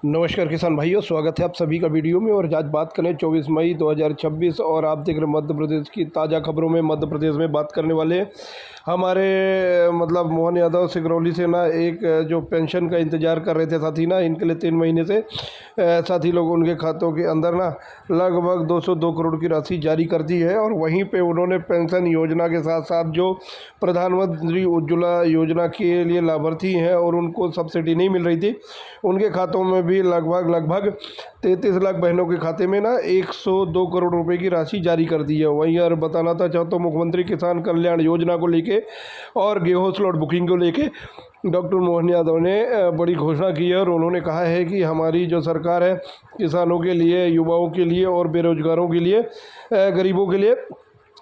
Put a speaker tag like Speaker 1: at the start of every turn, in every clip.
Speaker 1: नमस्कार किसान भाइयों, स्वागत है आप सभी का वीडियो में। और आज बात करें 24 मई 2026 और आप देख रहे हैं मध्य प्रदेश की ताज़ा खबरों में। मध्य प्रदेश में बात करने वाले हमारे मोहन यादव सिंगरौली से ना एक जो पेंशन का इंतज़ार कर रहे थे साथी ना, इनके लिए 3 महीने से साथी लोग उनके खातों के अंदर ना लगभग 202 करोड़ की राशि जारी कर दी है। और वहीं पे उन्होंने पेंशन योजना के साथ साथ जो प्रधानमंत्री उज्ज्वला योजना के लिए लाभार्थी हैं और उनको सब्सिडी नहीं मिल रही थी, उनके खातों में भी लगभग 33 लाख बहनों के खाते में ना 102 करोड़ रुपए की राशि जारी कर दी है। वहीं यार बताना था चाहता हूँ, मुख्यमंत्री किसान कल्याण योजना को लेके और गेहूं स्लॉट बुकिंग को लेके डॉक्टर मोहन यादव ने बड़ी घोषणा की है। और उन्होंने कहा है कि हमारी जो सरकार है किसानों के लिए, युवाओं के लिए और बेरोजगारों के लिए, गरीबों के लिए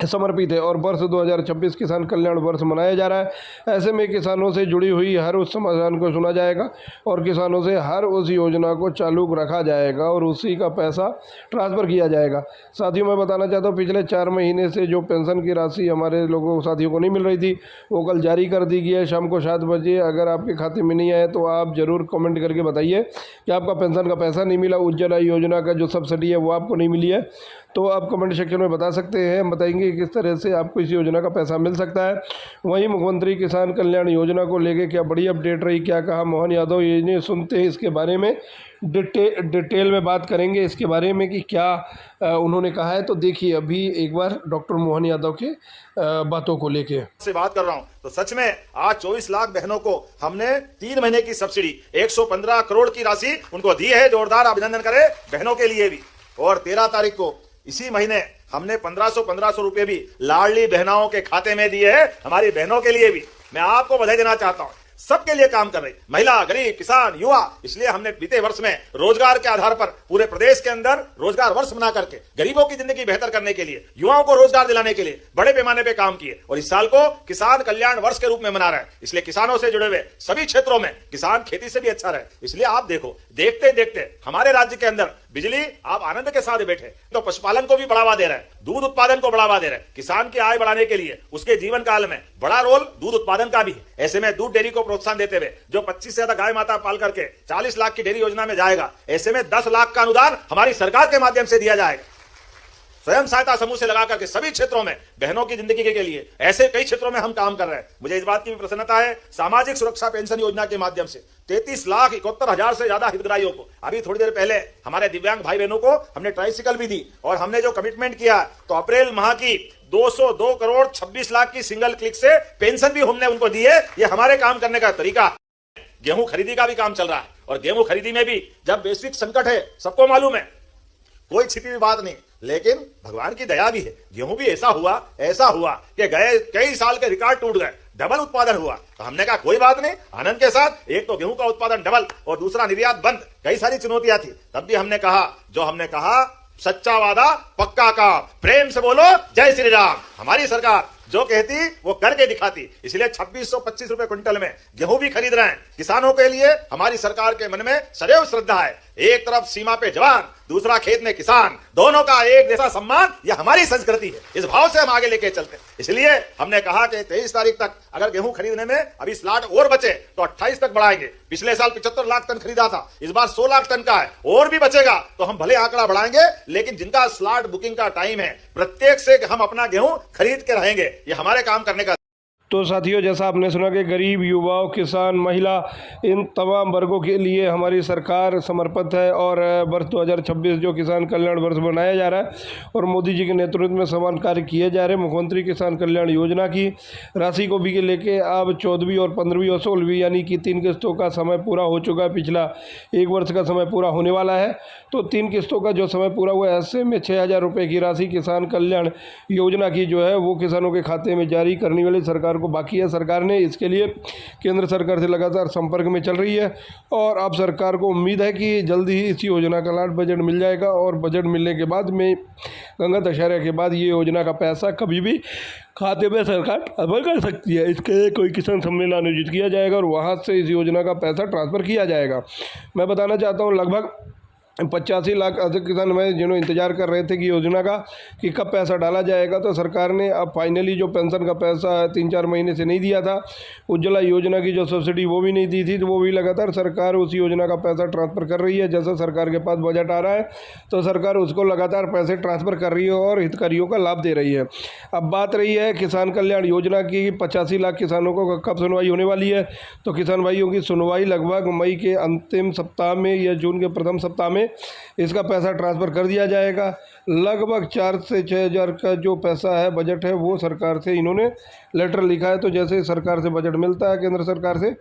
Speaker 1: समर्पित है। और वर्ष 2026 किसान कल्याण वर्ष मनाया जा रहा है। ऐसे में किसानों से जुड़ी हुई हर उस समाधान को सुना जाएगा और किसानों से हर उस योजना को चालू रखा जाएगा और उसी का पैसा ट्रांसफ़र किया जाएगा। साथियों, मैं बताना चाहता हूँ, पिछले 4 महीने से जो पेंशन की राशि हमारे लोगों साथियों को नहीं मिल रही थी, वो कल जारी कर दी गई है शाम को 7 बजे। अगर आपके खाते में नहीं आए तो आप ज़रूर कमेंट करके बताइए कि आपका पेंशन का पैसा नहीं मिला, उज्ज्वला योजना का जो सब्सिडी है वो आपको नहीं मिली है। तो आप कमेंट सेक्शन में बता सकते हैं, बताएंगे किस तरह से आपको इस योजना का पैसा मिल सकता है। वहीं मुख्यमंत्री किसान कल्याण योजना को लेके क्या बड़ी अपडेट रही, क्या कहा मोहन यादव, ये सुनते हैं इसके बारे में डिटेल में बात करेंगे इसके बारे में कि क्या उन्होंने कहा है। तो देखिए अभी एक बार डॉक्टर मोहन यादव के बातों को लेके
Speaker 2: से बात कर रहा हूं। तो सच में आज 24 लाख बहनों को हमने 3 महीने की सब्सिडी 115 करोड़ की राशि उनको दी है। जोरदार अभिनंदन करें बहनों के लिए भी। और 13 तारीख को इसी महीने हमने 1500 रुपए भी लाडली बहनाओं के खाते में दिए हैं, हमारी बहनों के लिए भी। मैं आपको बधाई देना चाहता हूं, सबके लिए काम कर रही महिला, गरीब, किसान, युवा। इसलिए हमने बीते वर्ष में रोजगार के आधार पर पूरे प्रदेश के अंदर रोजगार वर्ष बना करके गरीबों की जिंदगी बेहतर करने के लिए, युवाओं को रोजगार दिलाने के लिए बड़े पैमाने पे काम किए। और इस साल को किसान कल्याण वर्ष के रूप में मना रहे हैं। इसलिए किसानों से जुड़े हुए सभी क्षेत्रों में किसान खेती से भी अच्छा रहे। इसलिए आप देखो, देखते देखते हमारे राज्य के अंदर बिजली आप आनंद के साथ बैठे तो पशुपालन को भी बढ़ावा दे रहे हैं, दूध उत्पादन को बढ़ावा दे रहे हैं। किसान की आय बढ़ाने के लिए उसके जीवन काल में बड़ा रोल दूध उत्पादन का भी है। ऐसे में दूध डेयरी को प्रोत्साहन देते हुए जो 25 से ज्यादा गाय माता पाल करके 40 लाख की डेयरी योजना में जाएगा, ऐसे में 10 लाख का अनुदान हमारी सरकार के माध्यम से दिया जाएगा। स्वयं सहायता समूह से लगा करके सभी क्षेत्रों में बहनों की जिंदगी के लिए ऐसे कई क्षेत्रों में हम काम कर रहे हैं। मुझे इस बात की भी प्रसन्नता है, सामाजिक सुरक्षा पेंशन योजना के माध्यम से 33,71,000 से ज्यादा हितग्राहियों को, अभी थोड़ी देर पहले हमारे दिव्यांग भाई बहनों को हमने ट्राइसिकल भी दी। और हमने जो कमिटमेंट किया तो अप्रैल माह की 202 करोड़ 26 लाख की सिंगल क्लिक से पेंशन भी हमने उनको दी है। ये हमारे काम करने का तरीका। गेहूं खरीदी का भी काम चल रहा है और गेहूं खरीदी में भी जब वैश्विक संकट है, सबको मालूम है, कोई छिपी हुई बात नहीं, लेकिन भगवान की दया भी है। गेहूं भी ऐसा हुआ कि गए कई साल के रिकॉर्ड टूट गए, डबल उत्पादन हुआ। तो हमने कहा कोई बात नहीं, आनंद के साथ। एक तो गेहूं का उत्पादन डबल और दूसरा निर्यात बंद, कई सारी चुनौतियां थी। तब भी हमने कहा सच्चा वादा पक्का काम, प्रेम से बोलो जय श्री राम। हमारी सरकार जो कहती वो करके दिखाती। इसलिए 2625 रुपए क्विंटल में गेहूं भी खरीद रहे हैं। किसानों के लिए हमारी सरकार के मन में सदैव श्रद्धा है। एक तरफ सीमा पे जवान, दूसरा खेत में किसान, दोनों का एक जैसा सम्मान, यह हमारी संस्कृति है। इस भाव से हम आगे लेके चलते हैं। इसलिए हमने कहा कि 23 तारीख तक अगर गेहूं खरीदने में अभी स्लॉट और बचे तो 28 तक बढ़ाएंगे। पिछले साल 75 लाख टन खरीदा था, इस बार 100 लाख टन का है, और भी बचेगा तो हम भले आंकड़ा बढ़ाएंगे। लेकिन जिनका स्लॉट बुकिंग का टाइम है, प्रत्येक से हम अपना गेहूं खरीद के रहेंगे। ये हमारे काम करने का।
Speaker 1: तो साथियों, जैसा आपने सुना कि गरीब, युवाओं, किसान, महिला, इन तमाम वर्गों के लिए हमारी सरकार समर्पित है। और वर्ष 2026 जो किसान कल्याण वर्ष बनाया जा रहा है और मोदी जी के नेतृत्व में समान कार्य किए जा रहे हैं। मुख्यमंत्री किसान कल्याण योजना की राशि को भी लेके अब 14वीं और 15वीं और 16वीं यानी कि 3 किस्तों का समय पूरा हो चुका है। पिछला 1 वर्ष का समय पूरा होने वाला है, तो 3 किस्तों का जो समय पूरा हुआ है, ऐसे में 6,000 रुपये की राशि किसान कल्याण योजना की जो है वो किसानों के खाते में जारी करने वाली सरकार को बाकी है। सरकार ने इसके लिए केंद्र सरकार से लगातार संपर्क में चल रही है और अब सरकार को उम्मीद है कि जल्दी ही इस योजना का लाट बजट मिल जाएगा। और बजट मिलने के बाद में गंगा दशहरा के बाद ये योजना का पैसा कभी भी खाते में सरकार ट्रांसफर कर सकती है। इसके लिए कोई किसान सम्मेलन आयोजित किया जाएगा और वहाँ से इस योजना का पैसा ट्रांसफ़र किया जाएगा। मैं बताना चाहता हूँ लगभग 85 लाख अधिक किसान भाई जिन्होंने इंतजार कर रहे थे कि योजना का कि कब पैसा डाला जाएगा, तो सरकार ने अब फाइनली जो पेंशन का पैसा 3-4 महीने से नहीं दिया था, उज्ज्वला योजना की जो सब्सिडी वो भी नहीं दी थी, तो वो भी लगातार सरकार उस योजना का पैसा ट्रांसफ़र कर रही है। जैसे सरकार के पास बजट आ रहा है तो सरकार उसको लगातार पैसे ट्रांसफ़र कर रही है और हितग्राहियों का लाभ दे रही है। अब बात रही है किसान कल्याण योजना की, 85 लाख किसानों को कब सुनवाई होने वाली है, तो किसान भाइयों की सुनवाई लगभग मई के अंतिम सप्ताह में या जून के प्रथम सप्ताह में इसका पैसा ट्रांसफ़र कर दिया जाएगा। लगभग 4 से 6 हज़ार का जो पैसा है, बजट है, वो सरकार से इन्होंने लेटर लिखा है। तो जैसे सरकार से बजट मिलता है केंद्र सरकार से,